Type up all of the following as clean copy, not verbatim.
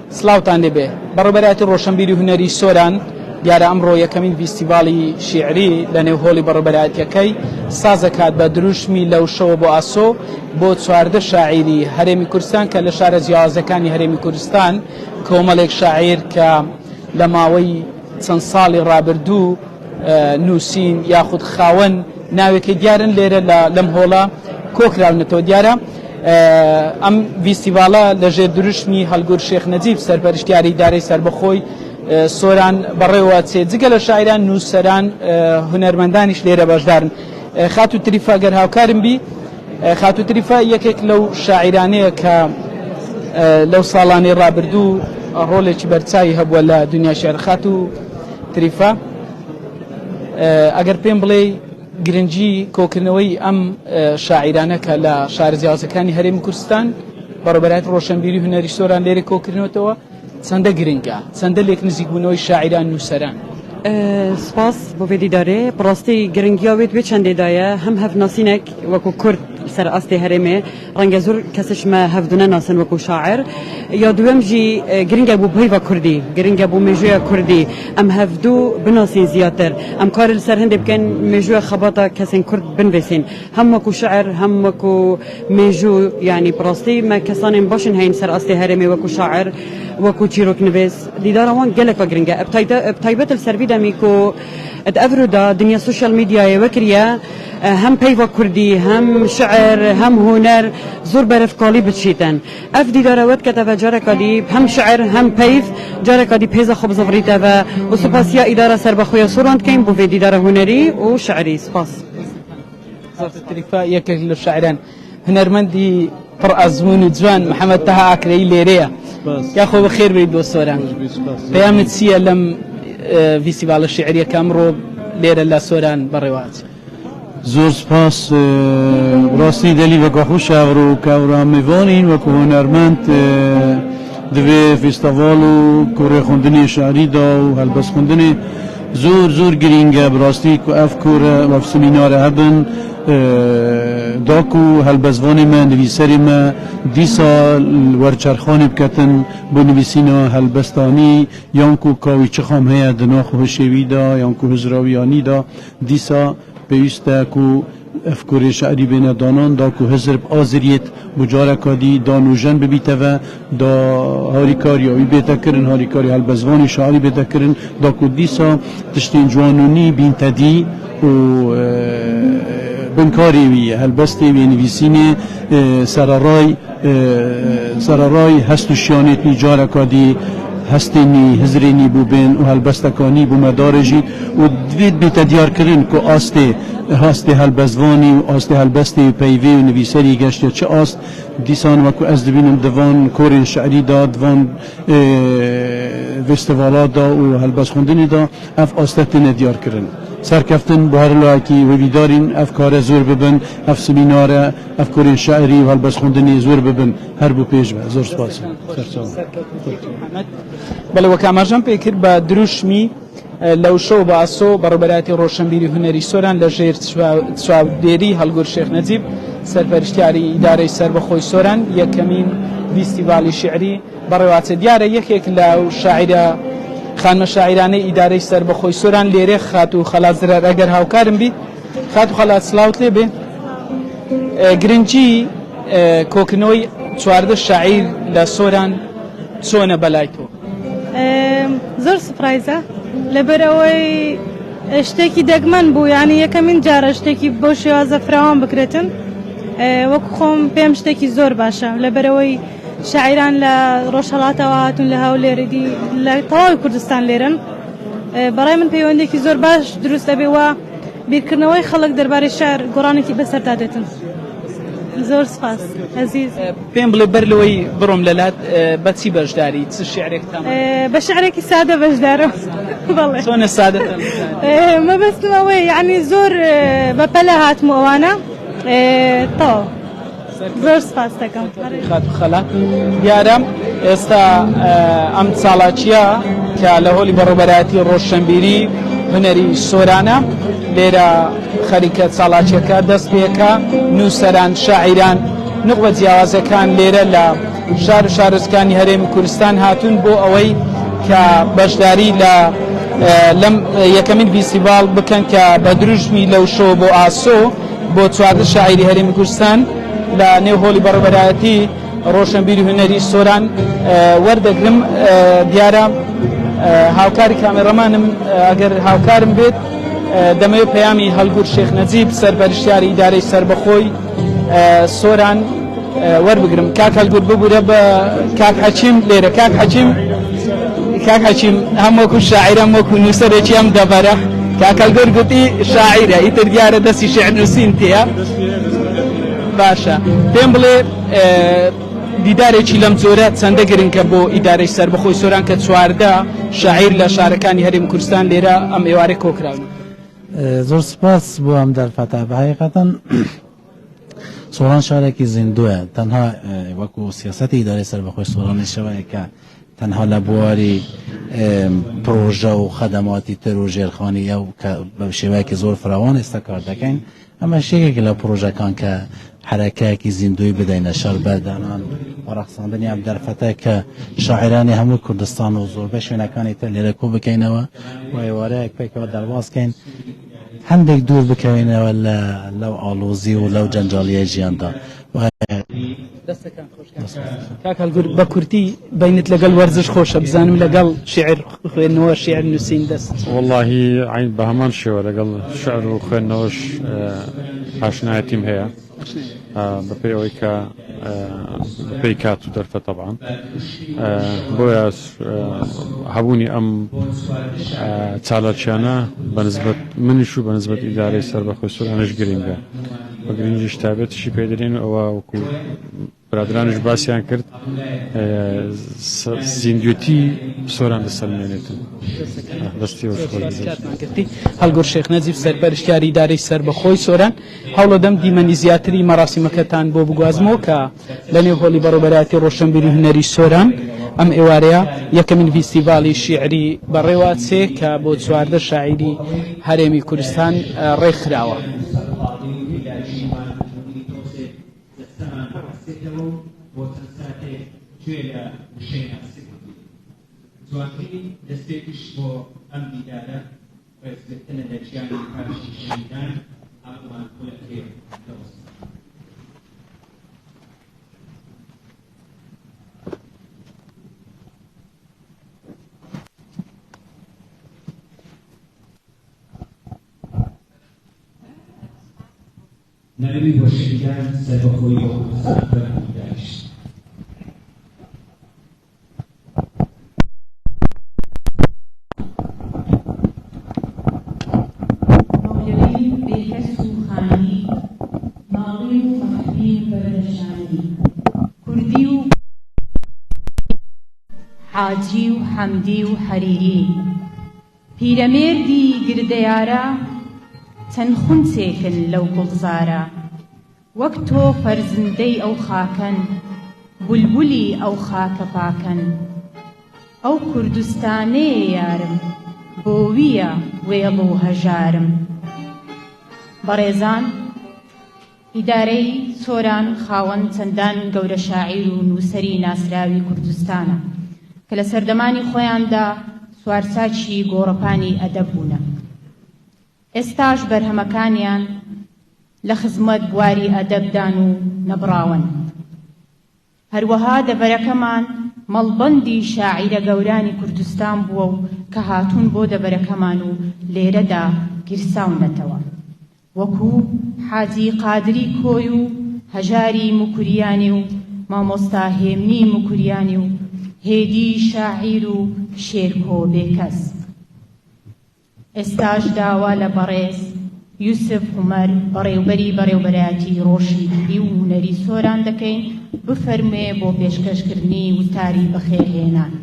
سلااوتان لێبێ بەڕێوەبەرایەتی ڕۆشنبیری و هونەری سۆران دیارە ئەمڕۆ یەکەمین فیستیڤاڵی شیعری لە نێو هۆڵی بەڕێوەبەرایەتیەکەی سازەکات بە دروشمی لەو شەوە بۆ ئاسۆ بۆ 14 شاعیری هەرێمی کوردستان کە لە شارە جیاوازەکانی هەرێمی کوردستان کۆمەڵێک شاعیر کە لە ماوەی چەند ساڵی ڕابردوو نووسین یاخود خاوەن ناوێکی دیارن لێرە لەم هۆڵە کۆکراونەتەوە دیارە ئەم فیستیڤاڵە لەژێر دروشمی هەڵگور شێخ نەجیب سەرپەرشتیاری ئیدارەی سەربەخۆی سۆران بەڕێوە چێ جگە لە شاعران نووسەران هونەرمەندانیش لێرە بەشدارن. خاتو تریفا گەر هاوکارم بی خاتو تریفا یەکێک لەو شاعرانەیە کە لەو ساڵانی ڕابردوو ڕۆڵێکی بەرچاوی هەبووە لە دنیا شێعر. خاتو تریفا ئەگەر پێم بڵێ گرنگی کۆکردنەوەی ئەم شاعیرانە کە لە شارە جیاوازەکانی هەرێمی کوردستان بەڕێوەبەرایەتی ڕۆشنبیری هونەری سۆران لێرە کۆکردنەوەتەوە چەندە گرنگە چەندە لێک نزیکبوونەوەی شاعیران نووسەران؟ سپاس بۆ vê dîdarê bi rastî giringiya wê wê çendê daye hem hevnasînek wekû Kurd ser astê herêmê renge zor kesî ji me hevdûne nasin wekû şair ya duwem jî giring e bû peyva Kurdî giring e bû mêjoya Kurdî em hevdû binasîn ziyadtir em karê li ser hindê bikin mêjoya xebata kesên Kurd binivîsîn hem wekû şair hem wekû mêjû yanî bi rastî me kesanên başin heyn ser astê herêmê wekû şair wekû çîroknivîs dîdara wan gelek ve giring e bi taybet li ser vî demî ku افرو دا دنیا سوشال میدیای وکریه هم پیوا کردی هم شعر هم هنر زور برف کالی بچیتن اف دی داروت که تا جاره کدی هم شعر هم پیف جاره کدی پیز خوب زفریته و سپاسیا اداره سر بخویا سورند کیم بو دی داره هنری و شعری سپاس زفت تریفا یک للشاعران هنرمندی پر ازمون جوان محمد طه اکری لیریا یا خو بخیر بید دوستان پیامت سیه لم فیستیڤالە شیعریەکە ئەمڕۆ لێرە لە سۆران بەڕێوەچێ. زۆر سپاس ڕاستی دەلی وەکو خۆشاوڕ و کاورا میوانین وەکو هونەرمەند divê fîstîval û kûrêxwendinê şerî da û helbestxwendinê zor giring e bi rastî ku ev kûre ev semînare hebin da ku helbestvanê me nivîserê me dîsa werçerxanê biketin bo nivîsîna helbestanî yan ku kawî çixam heye di naxu hişêwî da yan ku hizrawiyanî da dîsa pêwîst e ku ev kurê şerî bêne danan da ku hizr bi aziriyet bu careka dî danûjen bibîte ve da harîkariya wî bête kirin harîkarî helbestvanê şerî bête kirin da ku dîsa tiştên ciwanûnî bîntedî û binkarê wî helbestê wê nivîsînê sererayî hest û şiyanêtî careka dî hestênî hizrênî bû bên û helbestekanî bû medarê jî û divê bête diyarkirin ku hastê helbestvanî û astê helbestê peyvê û nivîserî geştiye çi ast dîsan wekû ez dibînim divan korên şerî da divan festîvala da û helbestxwendinê da ev asta têne diyarkirin. Serkeftin bu her layekî wevîdarîn ev kare zor bibin ev semînare ev korên şerî û helbestxwendinê zor bibin her bû pêş be zor spas. بەڵێ وەک ئاماژەم پێ کرد بە دروشمی لەو شەو بە ئاسۆ بەڕێوەبەرایەتی ڕۆشنبیری هونەری سۆران لە ژێر چاودێری هەڵگور شێخ نەجیب سەرپەرشتیاری ئیدارەی سەربەخۆی سۆران یەکەمین فیستیڤاڵی شیعری بەڕێوەچێ دیارە یەکێک لەو شاعیرە خانمە شاعیرانەی ئیدارەی سەربەخۆی سۆران لێرێ خاتو خەلات زرار ئەگەر هاوکارم بی خاتو خەلات سلااوت لێ بێ گرنگی کۆکردنەوەی 14 شاعیر لە سۆران چۆنە بەلای تۆ؟ زۆر سپرایزە لەبەرەوەی شتێکی دەگمەن بوو یعنی یەکەمین جارە شتێکی بۆ شێوازە فراوان بکرێتن وەکو خۆم پێم شتێکی زۆر باشە لەبەرەوەی شاعیران لە ڕۆژهەڵاتەوە هاتون لە هەولێرەی لە تەواوی کوردستان لێرن بەڕای من پەیوەندێکی زۆر باش دروست دەبێ وە بیرکردنەوەی خەڵک دەربارەی شار گۆڕانێکی بەسەردا دێتن. زۆر سپاس عزیز پێم بڵێ بەر لەوەی بڕۆم لەلات بە چی بەشداری چ شیعرێکتان؟ بە شیعرێکی سادە بەشدارم. بەڵێ چۆنە سادەتان؟ مەبەستمەوەی یعنی زۆر بەپەلە هاتم ئەوانە تەواو زۆر سپاس دەکەم. خاتو خەلات دیارە ئێستا ئەم چاڵاکیە کە لە هۆڵی بەڕێوەبەرایەتی ڕۆشنبیری هونەری سۆرانە لێرە خەریکە چاڵاکیەکە دەست پێکە نووسەران شاعیران نقوە جیاوازەکان لێرە لە شار و شارۆچکانی هەرێمی کوردستان هاتوون بۆ ئەوەی کە بەشداری لە لەم یەکەمین فیستیڤاڵ بکەن کە بە دروژمی لەو شۆ بۆ ئاسۆ بۆ چواردە شاعیری هەرێمی کوردستان لە نێو هۆڵی بەڕێوەبەرایەتی ڕۆشنبیری هونەری سۆران وەردەگرم. دیارە هاوکاری کامێڕەمانم ئەگەر هاوکارم بێت دەمەوێت پەیامی هەڵگور شێخ نەجیب سەرپەرشتیاری ئیدارەی سەربەخۆی سۆران وەربگرم. کاک هەڵگور ببوورە بە کاک حەچیم لێرە. کاک حەچیم هەم وەکو شاعیر هەم وەکو نووسەرێکی ئەم دەبەرە. کاک هەڵگور گوتی شاعیرە، ئیتر دیارە دەستی شێعر نووسین تێیە. باشە پێم بڵێ دیدارێکی لەم جۆرە چەندە گرنگکە بۆ ئیدارەی سەربەخۆی سۆران کە چواردە شاعیر لە شارەکانی هەرێمی کوردستان لێرە ئەم ئێوارەی کۆکراون. زۆر سپاس بۆ ئەم دەرفەتە. بەحقیقەتەن سۆران شارێکی زیندووە، تەنها وەکو سیاسەتی ئیدارەی سەربەخۆی سۆرانی شەوەیە کە تەنها لە بواری پرۆژە و خەدەماتی تر و ژێرخانی ئەو کە بە شێوەیەکی زۆر فراوان ئێستا کار دەکەین. ئەمە شێکێک لە پرۆژەکان کە حرەکەیەکی زیندوی بدەینە شەر بەردانان و ڕەخساندنی ئەم دەرفەتە کە شاعرانی هەموو کوردستان و زۆربەی شوێنەکانی تر لێرە کۆ بکەینەوە و ئێوارەیەک پێکەوە دەرباسکەین هەندێک دوور بکەوێنەوە لەو ئاڵۆزی و لەو جەنجاڵیە ژیاندا. کاک هەڵگور بە کورتی بینت لەگەڵ وەرزش خۆشە، بزانم لەگەڵ شیعر خوێندنەوە شیعر نووسین دەست؟ واللهی عین بە هەمان شێوە لەگەڵ شعر و خوێندنەوەش ئاشنایەتیم هەیە بەپێی ئەوەی کە بەپێی کات و دەرفە تەبعان بۆیە هەبوونی ئەم چالاکیانە بەنسبەت منیش و بەنسبەت ئیدارەی سەربەخۆی سۆرانش گرنگە. بە گرنگیش تابێتشی پێدرێن ئەوە وەکو برادرانش باسییان کرد زیندوێتی سۆران دەسەلمێنێتن. هەڵگور شێخ نەجیب سەرپەرشتیاری ئیدارەی سەربەخۆی سۆران هەوڵە دەم دیمەنی زیاتری مەراسیمەکەتان بۆ بگوازمەوە کە لە نێو هۆڵی بەڕێوەبەرایەتی ڕۆشنبیری هونەری سۆران ئەم ئێوارەیە یەکەمین فیستیڤاڵی شیعری بەڕێوەچێ کە بۆ چواردە شاعیری هەرێمی کوردستان ڕێکخراوە. جوانترین دەستێکیش بۆ ئەم دیدارە ڕێزگرتنە لە ژیانی پاشی شەهیدان ئاڵمان خولەکێ دەوەست. نەوەی بۆ شەهیدان سەربەخۆی بۆ کوردستان بەرهەمداشت. حاجی و حەمدی و حەریری پیرەمێردی گردەیارە چەند خونچێکن لەو گوڵزارە وەک تۆ فەرزندەی ئەو خاکەن بولبولی ئەو خاکە پاکەن ئەو کوردستانەیە یارم بۆ ویە وێڵ و هەژارم. بەڕێزان ئیدارەی سۆران خاوەن چەندان گەورە شاعیر و نووسەری ناسراوی کوردستانە کە لە سەردەمانی خۆیاندا سوارچاکی گۆڕەپانی ئەدەب بوونە. ئێستاش بەرهەمەکانیان لە خزمەت بواری ئەدەبدان و نەبڕاون. هەروەها دەبەرەکەمان مەڵبەندی شاعیرە گەورانی کوردستان بووە و کە هاتوون بۆ دەبەرەکەمان و لێرەدا گیرساونەتەوە وەکو حاجی قادری کۆی و هەژاری موکوریانی و مامۆستا هێمنی موکوریانی و هێدی شاعیر و شێرکۆ بێکەس. ئێستاش داوا لە بەڕێز یوسف عومەر بەڕێوبەری بەڕێوبەرایەتی ڕۆشنبیری و هونەری سۆران دەکەین بفەرمێ بۆ پێشکەشکردنی وتاری بەخێرهێنان.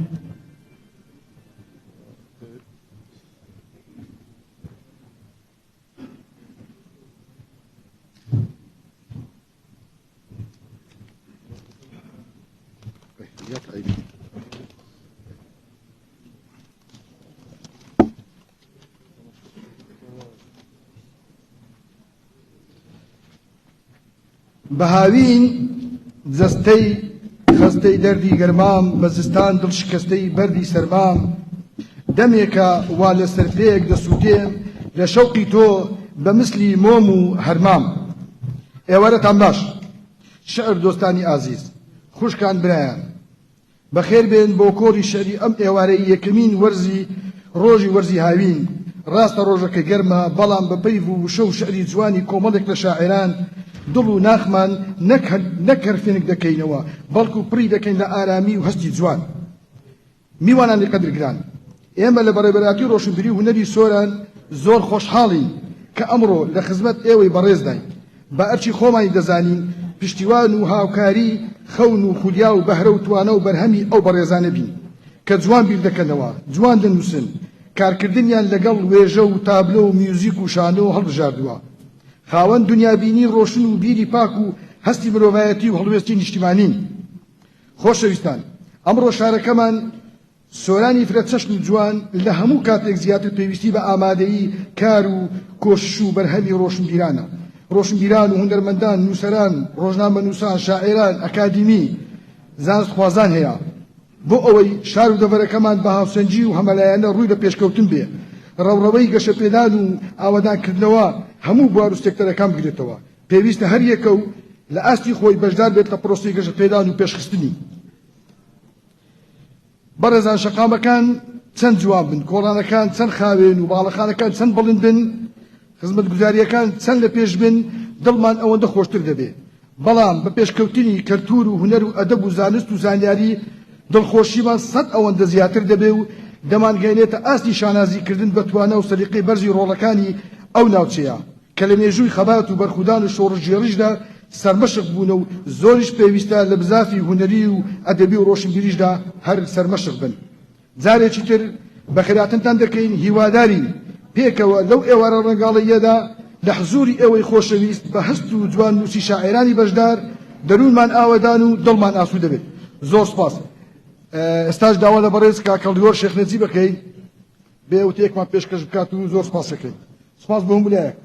بەهاوین جەستەی خەستەی دەردی گەرمام بە زستان دڵشکەستەی بەردی سەرمام دەمێکە وا لە سەرپێک دەسووتێم لە شەوقی تۆ بە مسلی مۆم و هەرمام ئێوارەتان باش شعر دۆستانی ئازیز خوشکان برایان بەخێر بێن بۆ کۆری شەری ئەم ئێوارەی یەکەمین ڕۆژی وەرزی هاوین ڕاستە ڕۆژەکە گەرمە بەڵام بە پەیڤ و شەو شعری جوانی کۆمەڵێک لە شاعران دڵ و ناخمان نەک هەرفێنک دەکەینەوە بەڵکو پڕی دەکەین لە ئارامی و هەستی جوان میوانانی قەدرگران ئێمە لە بەڕێبەراتی ڕۆشنبیری و هونەری سۆران زۆر خۆشحاڵین کە ئەمڕۆ لە خزمەت ئێوەی بەڕێزداین بە ئەرچی خۆمانی دەزانین پشتیوان و هاوکاری خەون و خولیا و بەهرە و توانە و بەرهەمی ئەو بەڕێزانە بین کە جوان بیر دەکەنەوە جوان دەنووسن کارکردنیان لەگەڵ وێژە و تابلۆ و میوزیک و شانۆ و هەڵبژاردووە خاوەن دنیابینی ڕۆشن و بیری پاک و هەستی مرۆڤایەتی و هەڵوێستی نیشتیمانین خۆشەویستان ئەمڕۆ شارەکەمان سۆرانی فرە چەشن و جوان لە هەموو کاتێک زیاتر پێویستی بە ئامادەیی کار و کۆشش و بەرهەمی ڕۆشنبیرانە ڕۆشنبیران و هونەرمەندان نووسەران ڕۆژنامەنووسان شاعێران ئەکادیمی زانستخوازان هەیە بۆ ئەوەی شار و دەڤەرەکەمان بە هاوسەنجی و هەمەلایەنە ڕووی لە پێشکەوتن بێ ڕەوڕەوەی گەشەپێدان و ئاوەدانکردنەوە هەموو بوار و سێکتەرەکان بگرێتەوە پێویستە هەر یەکە و لە ئاستی خۆی بەشدار بێت لە پرۆسی گەشەپێدان و پێشخستنی بەڕێزان شەقامەکان چەند جوان بن کۆڵانەکان چەند خاوێن و باڵەخانەکان چەند بڵند بن خزمەتگوزاریەکان چەند لە پێش بن دڵمان ئەوەندە خۆشتر دەبێ بەڵام بە پێشکەوتنی کەلتور و هونەر و ئەدەب و زانست و زانیاری دڵخۆشیمان سەد ئەوەندە زیاتر دەبێ و دەمانگەێنێتە ئاستی شانازیکردن بە توانە و سەلیقەی بەرزی ڕۆڵەکانی ئەو ناوچەیە کە لە مێژووی خەبات و بەرخودان و شۆڕژێڕیشدا سەرمەشق بوون و زۆریش پێویستە لە بزافی هونەری و ئەدەبی و ڕۆشنبیریشدا هەر سەرمەشق بن جارێکی تر بە خێراتنتان دەکەین هیوادارین پێکەوە لەو ئێوارە ڕەنگاڵیەدا لە حزوری ئێوەی خۆشەویست بە هەست و جوان نووسی شاعێرانی بەشدار دەروونمان ئاوەدان و دڵمان ئاسوو دەبێت زۆر سپاس ئێستاش داوا لە بەڕێز کاکەڵیۆر شێخنەجی بکەین بێ وتەیەکمان پێشکەش بکات و زۆر سپاس دەکەین سپاس بۆ هەموو لایەک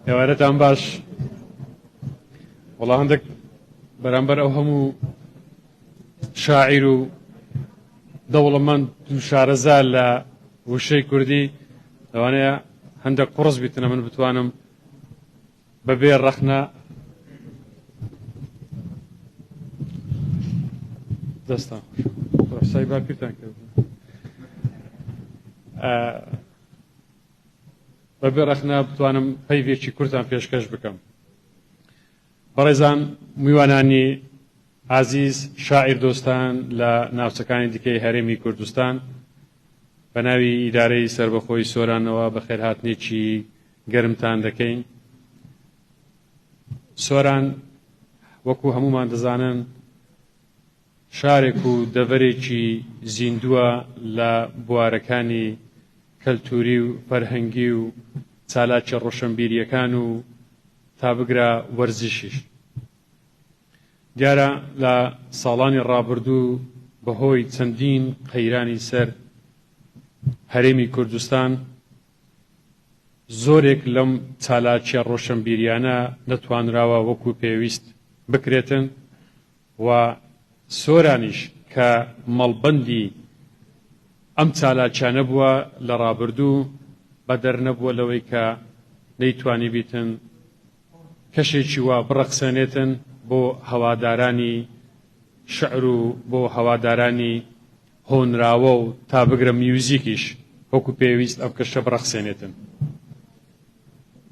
ئێوارەتان باش وەڵا هەندێک بەرامبەر ئەو هەموو شاعیر و دەوڵەمەند و شارەزا لە وشەی کوردی لەوانەیە هەندێک قڕز بیتنە من بتوانم بەبێ ڕەخنە دەستان ڕەفسای باپیرتان کرد بەبێ ڕەخنە بتوانم پەیوێکی کورتان پێشکەش بکەم بەڕێزان میوانانی عزیز شاعیر دۆستان لە ناوچەکانی دیکەی هەرێمی کوردستان بە ناوی ئیدارەی سربەخۆی سۆرانەوە بە خێرهاتنێکی گەرمتان دەکەین سۆران وەکو هەمومان دەزانن شارێک و دەڤەرێکی زیندووە لە بوارەکانی کەلتوری و فەرهەنگی و چالاکی ڕۆشنبیریەکان و تا بگرە وەرزشیش دیارە لە ساڵانی ڕابردوو بەهۆی چەندین قەیرانی سەر هەرێمی کوردستان زۆرێک لەم چالاکیە ڕۆشنبیریانە نەتوانراوە وەکو پێویست بکرێتن و سۆرانیش کە مەڵبەندی ئەم چالاکیانە بووە لە ڕابردوو بە دەرنەبووە لەوەی کە نەیتوانی بیتن کەشێکی وا بڕەخسێنێتن بۆ هەوادارانی شعر و بۆ هەوادارانی هۆنراوە و تا بگرە میوزیکیش وەکو پێویست ئەم کەشە بڕەخسێنێتن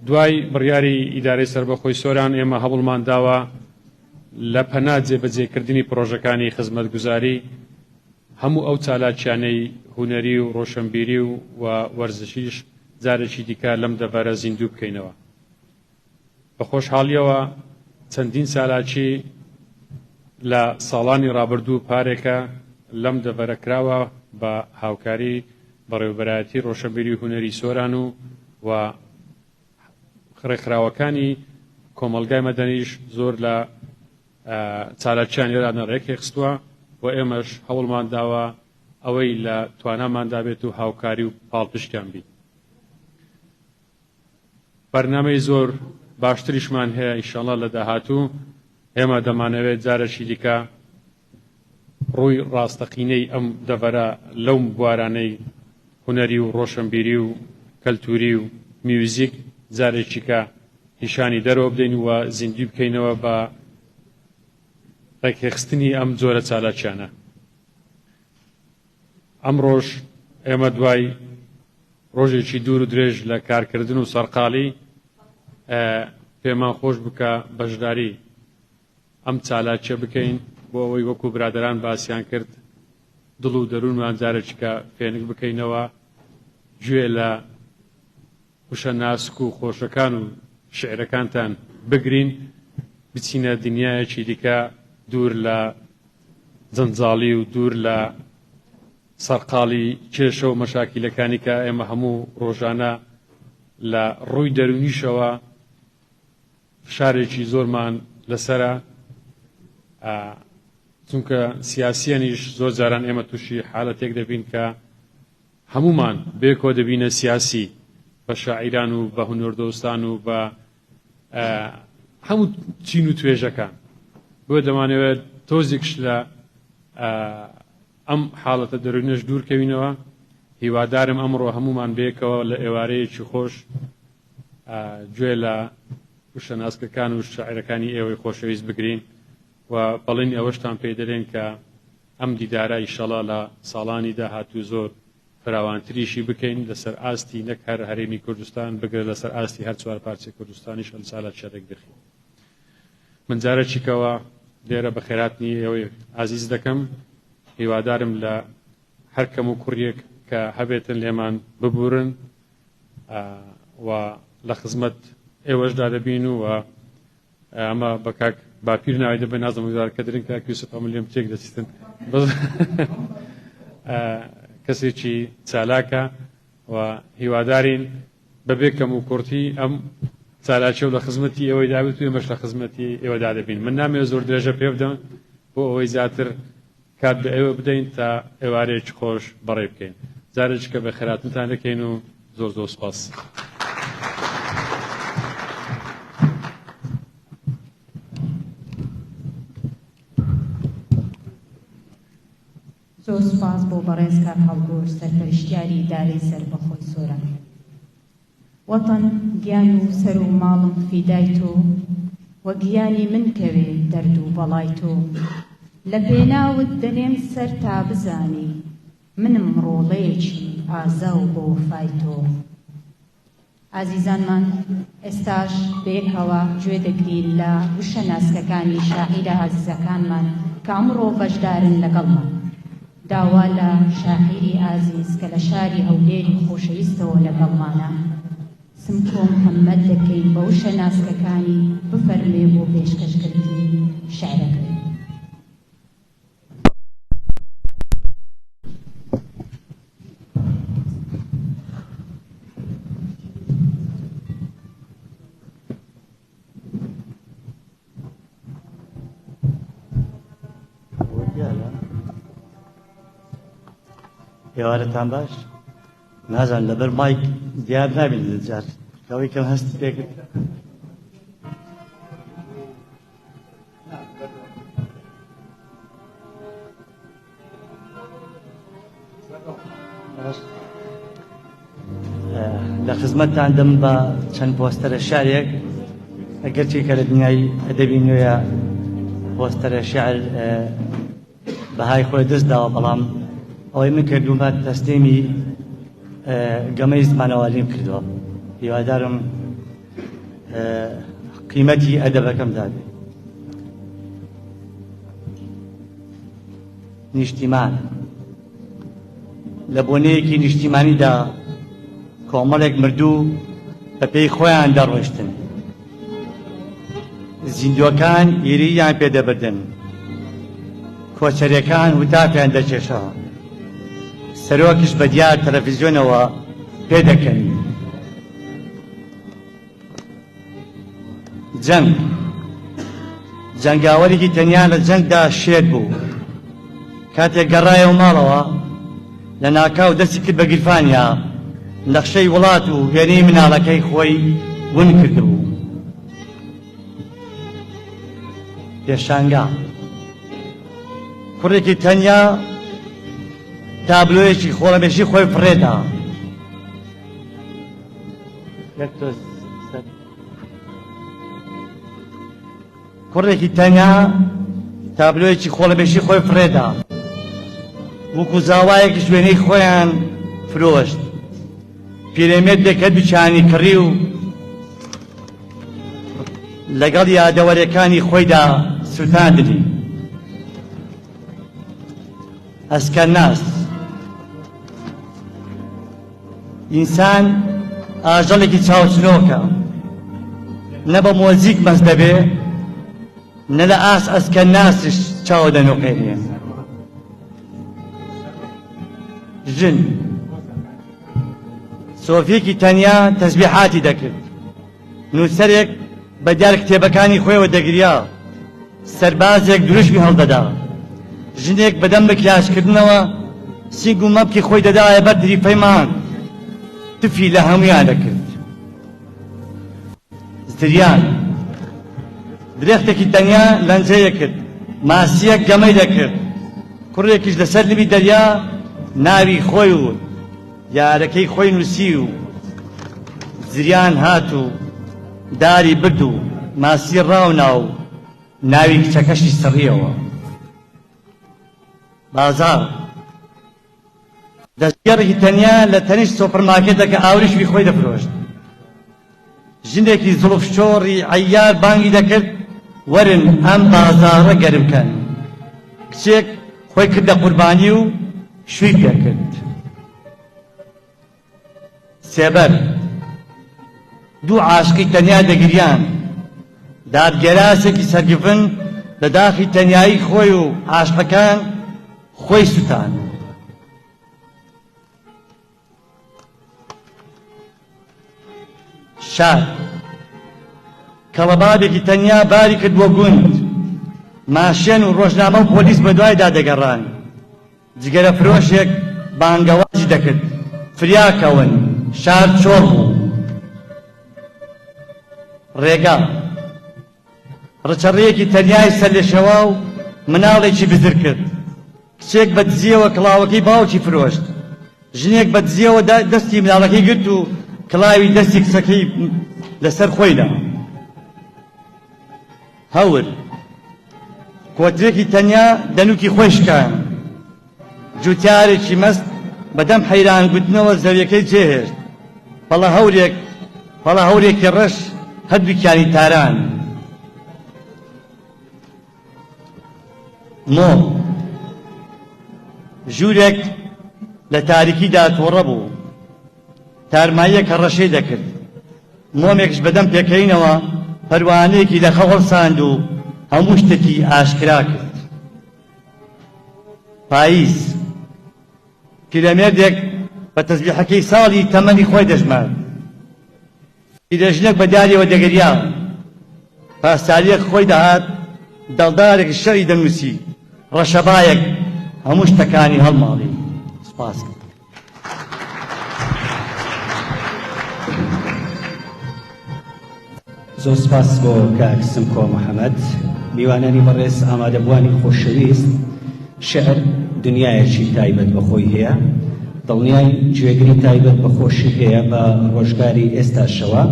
دوای بڕیاری ئیدارەی سربەخۆی سۆران ئێمە هەوڵمان داوە لە پەنا جێبەجێکردنی پرۆژەکانی خزمەتگوزاری هەموو ئەو چالاکیانەی هونەری و ڕۆشنبیری و وەرزشیش جارێکی دیکە لەم دەڤەرە زیندوو بکەینەوە بە خۆشحاڵیەوە چەندین سالاکی لە ساڵانی ڕابردوو پارێکە لەم دەڤەرە کراوە بە هاوکاری بەڕێوەبەرایەتی ڕۆشنبیری و هونەری سۆران و خڕێکخراوەکانی کۆمەڵگای مەدەنیش زۆر لە چالاکیان لێرانە ڕێکی خستووە و ئێمەش هەوڵمان داوە ئەوەی لە تواناماندا بێت و هاوکاری و پاڵپشتیان بین. بەرنامەی زۆر باشتریشمان هەیە ئینشاڵڵا لە داهاتوو. ئێمە دەمانەوێت جارێکی دیکە ڕووی ڕاستەقینەی ئەم دەڤەرە لەو بوارانەی هونەری و ڕۆشنبیری و کەلتوری و میوزیک جارێکی کە نیشانی دەرەوە بدەین و زیندوی بکەینەوە بە ڕێکخستنی ئەم جۆرە چالاکیانە. ئەم ڕۆژ ئێمە دوای ڕۆژێکی دوور و درێژ لە کارکردن و سەرقاڵی پێمان خۆش بکە بەشداری ئەم چالاکیە بکەین بۆ ئەوەی وەکو برادران باسییان کرد دڵ و دەروونمان جارێکیکە فێنک بکەینەوە گوێ لە وشە ناسک و خۆشەکان و شعرەکانتان بگرین بچینە دنیایەکی دیکە دوور لە جەنجاڵی و دوور لە سەرقاڵی کێشە و مەشاکیلەکانی کە ئێمە هەموو ڕۆژانە لە ڕووی دەرونیشەوە فشارێکی زۆرمان لەسرە چونکە سیاسیەنیش زۆر جاران ئێمە تووشی حالەتێک دەبین کە هەمومان بێکۆ دەبینە سیاسی بە شاعیران و بە هونەردۆستان و بە هەموو چین و توێژەکان بۆ دەمانەوێت تۆزێکش لە ئەم حاڵەتە دەرونیش دوورکەوینەوە. هیوادارم ئەمڕۆ هەمومان بێکەوە لە ئێوارەیەکی خۆش گوێ لە وشەناسکەکان و شاعیرەکانی ئێوەی خۆشەویست بگرین و بەڵێن ئەوەشتان پێ دەڵێن کە ئەم دیدارە ئیشەڵا لە ساڵانی داهاتوو زۆر فراوانتریشی بکەین لەسەر ئاستی نەک هەر هەرێمی کوردستان بگرێت لەسەر ئاستی هەر چوار پارچەی کوردستانیش ئەم ساڵە شەرێک بخین. من جارێکیکەوە لێرە بە خێراتنی ئێوەی عزیز دەکەم. هیوادارم لە هەر کەم و کوڕیەک کە هەبێتن لێمان ببورن و لە خزمەت ئێوەشدا دەبین و ئەمە بە کاک باپیر ناوی دەبێ نازم کە درن کاک یوسف ئەمە لێم تێک دەچیتن کەسێکی چالاکە و هیوادارین بەبێ کەم و کورتی ئەم چالاکیە و لە خزمەتی ئێوەی دابێت و ئێمەش لە خزمەتی ئێوەدا دەبین. من نامەوێت زۆر درێژە پێ بدەم بۆ ئەوەی زیاتر کات بە ئێوە بدەین تا ئێوارەیەکی خۆش بەڕێ بکەین. جارێککە بە خێراتنتان دەکەین و زۆر زۆر سپاس. زۆر سپاس بۆ بەڕێز کاک هەڵگۆر سەرپەرشتیاری ئیدارەی سەربەخۆی سۆران. وەتەن گیان و سەر و ماڵم فیدای تۆ وە گیانی من کەوێ دەرد و بەڵای تۆ لە پێناوت دەنێم سەر تا بزانی منم ڕۆڵەیەکی ئازا و بۆ وەفای تۆ. ئازیزانمان ئێستاش بەیەکەوە گوێ دەگرین لە وشە ناسکەکانی شاعیرە عەزیزەکانمان کە ئەمڕۆ بەشدارن لەگەڵمان. داوا لە شاعیری ئازیز کە لە شاری هەولێری خۆشەویستەوە لەگەڵمانە سمکۆ محەممەد دەکەین بە وشە ناسکەکانی بفەرمێ بۆ پێشکەشکردنی شعرەکەی. ێوارەتان باش نازان لەبەر مایک دیار نابین جار کەوەی کەم هەستی پێکرد لە خزمەتتان دەم بە چەند پۆستەرە شارێک ئەگەرچی کە لە دنیای ئەدەبی نوێیە پۆستەرە شعر بەهای خۆی دەست داوە بەڵام ئەوەی من کردومە تەسلیمی گەمەی زمانەوالیم کردووە. هیوادارم قیمەتی ئەدەبەکەم دابێ. نیشتیمان لە بۆنەیەکی نیشتیمانیدا کۆمەڵێک مردوو بە پێی خۆیان دەڕۆیشتن، زیندوەکان ئێرەیان پێدەبردن، کۆچەریەکان وتاپیان دەچێشەوە، سەرۆکیش بە دیار تەلەڤیزیۆنەوە پێدەکەن. جەنگ جەنگاوەرێکی تەنیا لە جەنگدا شێت بوو کاتێک گەڕایەوە ماڵەوە لە ناکاو دەستی کرد بە گیرفانیا نەخشەی وڵات و وێنەی مناڵەکەی خۆی ون کردبوو پێشانگا کوڕێکی تەنیا تابلۆیەکی خۆڵەمێشی خۆی فڕێدا کوڕێکی تەنیا تابلۆیەکی خۆڵەمێشی خۆی فڕێدا وەکو زاوایەکی شوێنەی خۆیان فرۆشت پیرەمێرد دەکرد بچانی کڕی و لەگەڵ یادەوەرەکانی خۆیدا سوتاندنی ئەسکەناس ئینسان ئاژەڵێکی چاوچنۆکە نە بە مۆزیک مەست دەبێ نە لە ئاس ئەسکەناسش چاو دەنوقێنێ ژن سۆفیەکی تەنیا تەسبیحاتی دەکرد نووسەرێک بە دیار کتێبەکانی خۆیەوە دەگریا سەربازێک دروشمی هەڵدەدا ژنێک بەدەم بە کلاسکردنەوە سینگ و مەبکی خۆی دەدایە بەر دریفەی مان تفی لە هەمویان دەکرد زریان درێختێکی تەنیا لەنجەیە کرد ماسیەک گەمەی دەکرد کوڕێکیش لەسەر لبی دەریا ناوی خۆی و یارەکەی خۆی نووسی و زریان هات و داری برد و ماسی ڕاونا و ناوی کچەکەشی سڕیەوە بازار دەستگەڕێکی تەنیا لە تەنیش سۆپەرمارکێتەکە ئاوریشوی خۆی دەفرۆشت ژنێکی زڵفشۆڕی عەیار بانگی دەکرد وەرن ئەم بازاڕە گەرمکەن کچێک خۆی کردە قوربانی و شووی پێکرد سێبەر دوو عاشقی تەنیا دەگریان دادگەراسێکی سەرگڤن لە داخی تەنیایی خۆی و عاشقەکان خۆی سوتان شار کەڵەبادێکی تەنیا باری کرد بۆ گوند ماشێن و ڕۆژنامە و پۆلیس بە دوایدا دەگەڕان جگەرە فرۆشێک بانگەوازی دەکرد فریاکەون شار چۆڵ بوو ڕێگا ڕچەڕەیەکی تەنیای سەر لە شەوا و مناڵێکی بزر کرد کچێک بە دزیەوە کڵاوەکەی باوکی فرۆشت ژنێک بە دزیەوە دەستی مناڵەکەی گرت و کڵاوی دەستی کچەکەی لەسەر خۆیدا هەور کۆترێکی تەنیا دەنووکی خۆی شکان جوتیارێکی مەست بەدەم حەیران گوتنەوە زەویەکەی جێهێشت پەڵە هەورێکی ڕەش هەردووکیانی تاران مۆ ژوورێک لە تاریکیدا تۆڕە بوو تارماییەکە ڕەشەی دەکرد مۆمێکش بەدەم پێکەینەوە پەروانەیەکی لە خەوڵ ساند و هەموو شتێکی ئاشکرا کرد پاییز پیرەمێردێک بە تەسبیحەکەی ساڵی تەمەنی خۆی دەژمارد پیرەژنێک بە داریەوە دەگەریا پاساریەک خۆی دەهات دڵدارێک شەڕی دەنووسی ڕەشەبایەک هەموو شتەکانی هەڵماڵی سپاس زۆر سپاس بۆ کاک سمکۆ محەممەد میوانانی بەڕێز ئامادەبوانی خۆشەویست شەعر دنیایەکی تایبەت بەخۆی هەیە دڵنیای گوێگری تایبەت بەخۆشی هەیە بە ڕۆژگاری ئێستاشەوە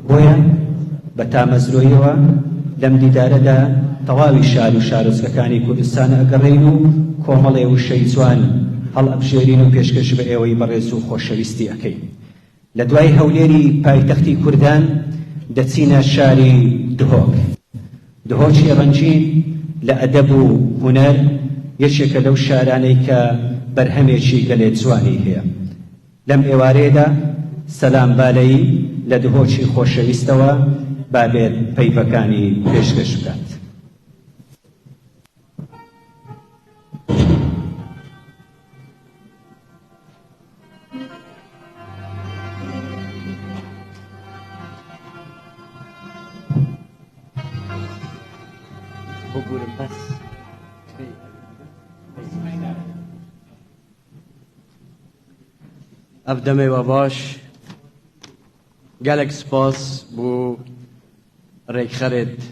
بۆیە بە تامەزرۆیەوە لەم دیدارەدا تەواوی شار و شارۆچکەکانی کوردستان ئەگەڕێین و کۆمەڵێ وشەی جوان هەڵ ئەبژێرین و پێشکەش بە ئێوەی بەڕێز و خۆشەویستی ئەەکەین لە دوای هەولێری پایتەختی کوردان دەچینە شاری دهۆکی ڕەنجین لە ئەدەب و هونەر یەکێکە لەو شارانەی کە بەرهەمێکی گەلێ جوانی هەیە لەم ئێوارەیەدا سەلام بالەیی لە دهۆکی خۆشەویستەوە بابێت پەیوەکانی پێشکەش بکات بگورم پس افدمه و باش گلک سپاس بو ریک خرد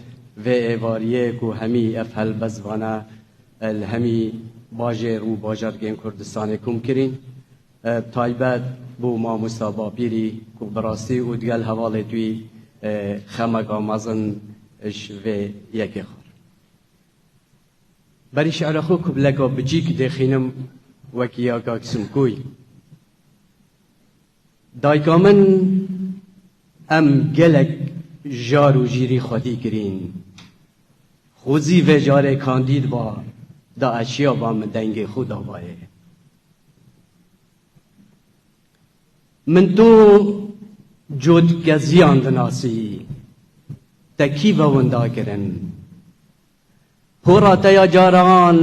و ایواریه کو همی افهل بزوانه الهمی باجر و باجرگین کردستان کم کرین تایبت بو ما مصابا پیری کو براستی و دگل حواله توی خمگ آمازن اش و یکی خور بری شعر خو کبلگا بجی که دخینم وکی آگا کسم کوی دایکا من ام گلک جار و جیری خودی کرین خوزی و جار کاندید با دا اشیا با من دنگ خدا بایه من تو جود گزیان دناسی تکی و وندا کرن هورا تیا جاران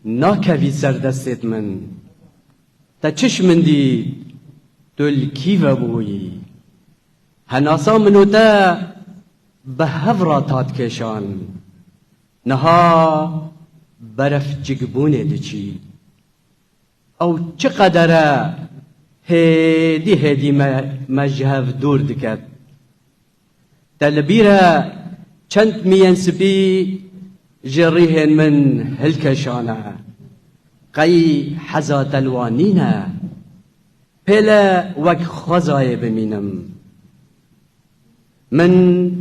ناکوی سردستت من تا چشمن دی دل کی و بویی هناسا منو تا به هورا تاد کشان نها برف جگبونه دچی او چقدر هدی مجهف دور دکت تلبیره چند میانسبی جریهن من هلکشانه قی حزات الوانینه پلا وک خزای بمینم من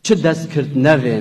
چه دست کرد نوین